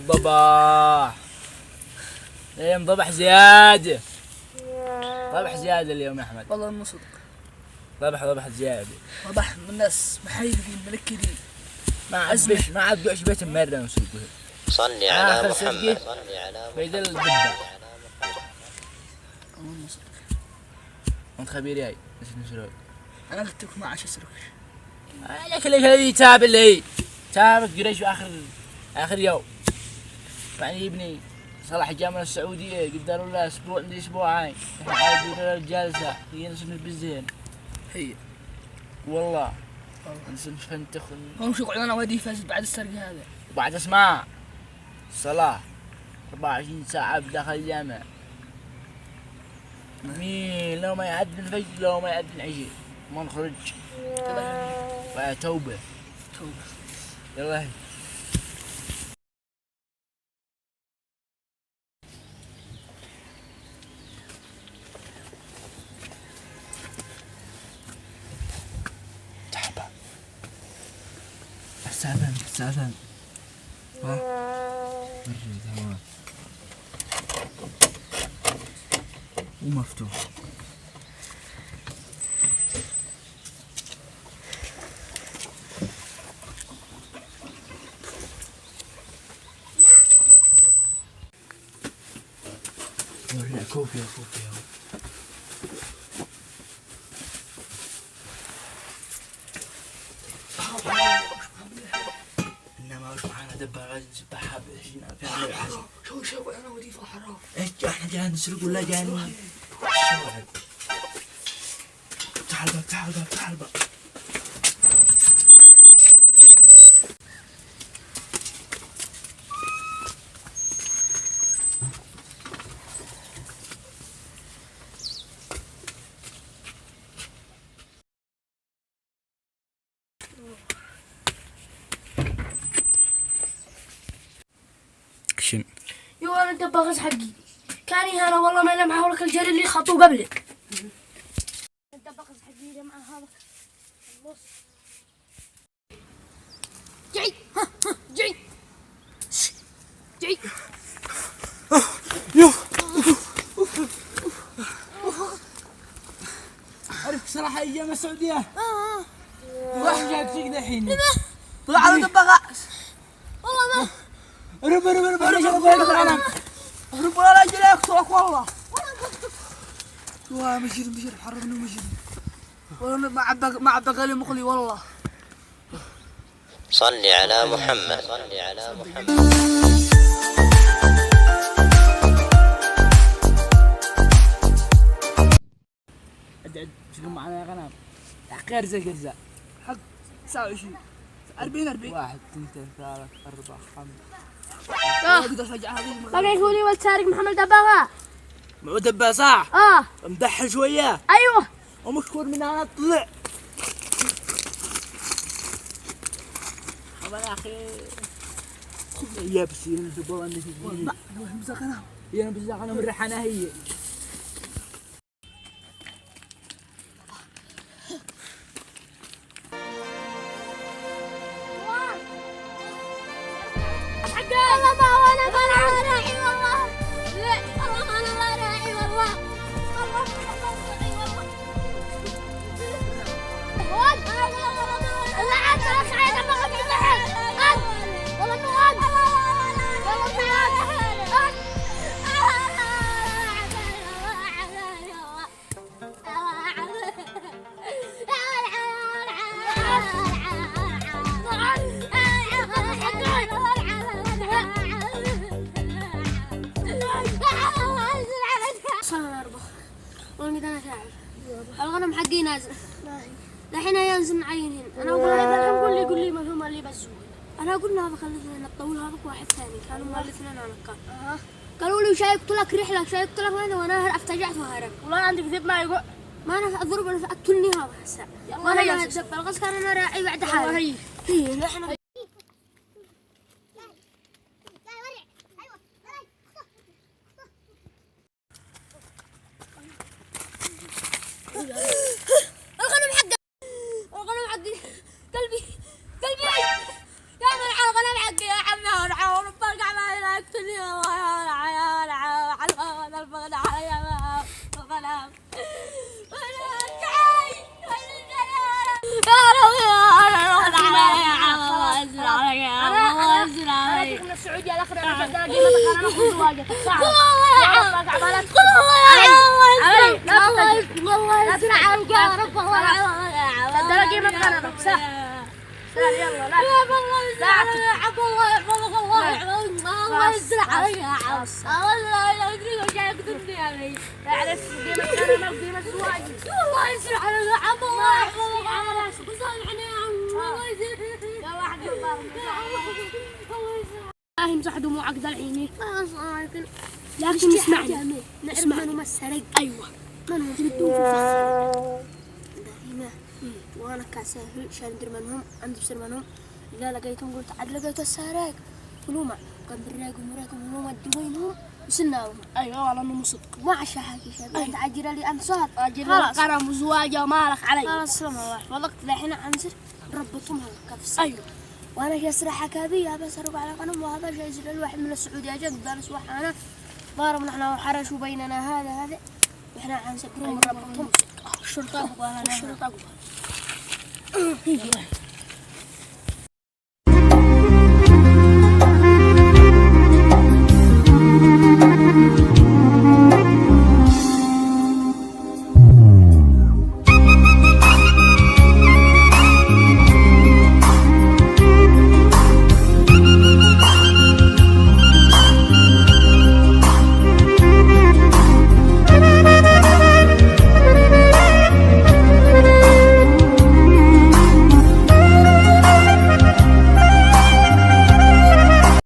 الضباح. اليوم ضبح زيادة. ضبح زيادة اليوم يا أحمد. والله مو صدق. ضبح زيادة. ضبح من الناس محيدين ملكدين. ما عاد بيعش بيت مرة نسوقه. صلي على محمد. بيدل الدبة. وانت خبير جاي نسرق. انا قلت لك ما عاش اسرق. لكن هذه تاب اللي هي تابت قريش اخر يوم. يعني يبني صلاح الجامعة السعودية قدروا له اسبوع عندي اسبوعين. عاد الجلسة هي نسمي بالزين. هي والله نسمي فنتخ. هم شو قعدنا ودي فاز بعد السرق هذا. وبعد اسمع صلاح 24 ساعة بداخل الجامعة. مين لو ما يعدل الفجر لو ما يعدل العشاء ما نخرج. توبة. يلا تعبان. الساعتين ها برد هواء ومفتوح. لا كوفي انما وش معانا دبابة نسبحها بشينا فيها. شو انا ودي في الحرام. ايش احنا جايين نسرق ولا جايين؟ تعال الباب. يو انا الدباغز حقي كان هنا والله ما لمعه ولك الجري اللي خطوه قبلك. الدباغز حقي لمعه هذا النص. جعي جعي يو عرفت صراحة ايام السعودية. واحد جاك فيك دحين. طلع على دباغاس. والله ما رب ولا اجي اقتلك والله. مشير حرمني ومشير. والله ما عبى قالي مقلي والله. صلي على محمد. عد شو معنا يا غنم. قرزة حق 29 40 1 2 3 4 5. بقى يقول لي ولد سارق محمد دباغة. معه دبا صح؟ مدحل شوية. ايوه ومشكور من انا طلع. يا اخي يا بس انا تبغى انك انا بزاقنا من ريحانه هي. والله ما وانا راعي والله. لا والله انا ما راعي والله. والله لا عاد خايف ما قد يلحق. والله ما غاد. والله ما غاد. والميدان تعب. الغنم حقي نازل. الحين ينزل نعين هنا. انا اقول له يقول لي مفهوم اللي بزوق. انا اقول له هذا خلينا نطول هذا واحد ثاني كانوا مؤلفين انا كان. قالوا لي شايف لك رحله شايف لك هذا وانا افتجعت وهرب. والله عندك ذيب ما يقول. ما انا اضرب انا اقتلني هذا هسه. وانا دب الغص كان انا راعي بعد حالي. هي نحن الغنم حقي قلبي يا من على الغنم حقي يا عمي وربك عمال يمسح دموعك ذا الحين لكن اسمعني اسمعني ما السرق ايوه من هو تبدون في الفخ دائما وانا كاسهل شان ندير منهم عند بصير منهم اذا لقيتهم قلت عاد لقيت السارق كلهم كان بالراقم وراكم وهم وينهم وسناهم ايوه والله انهم صدق ما عشا حكي شيء انت عجل لي انصار خلاص قرم وزواجه ومالك علي خلاص سلام والله الحين انزل ربطهم هلك ايوه وانا جالس راح هذه بس ارجع على قنم وهذا جاي ينزل الواحد من السعوديه جاء دارس واحد ضارب نحن وحرشوا بيننا هذا واحنا حنسكرهم ونربطهم الشرطه الشرطه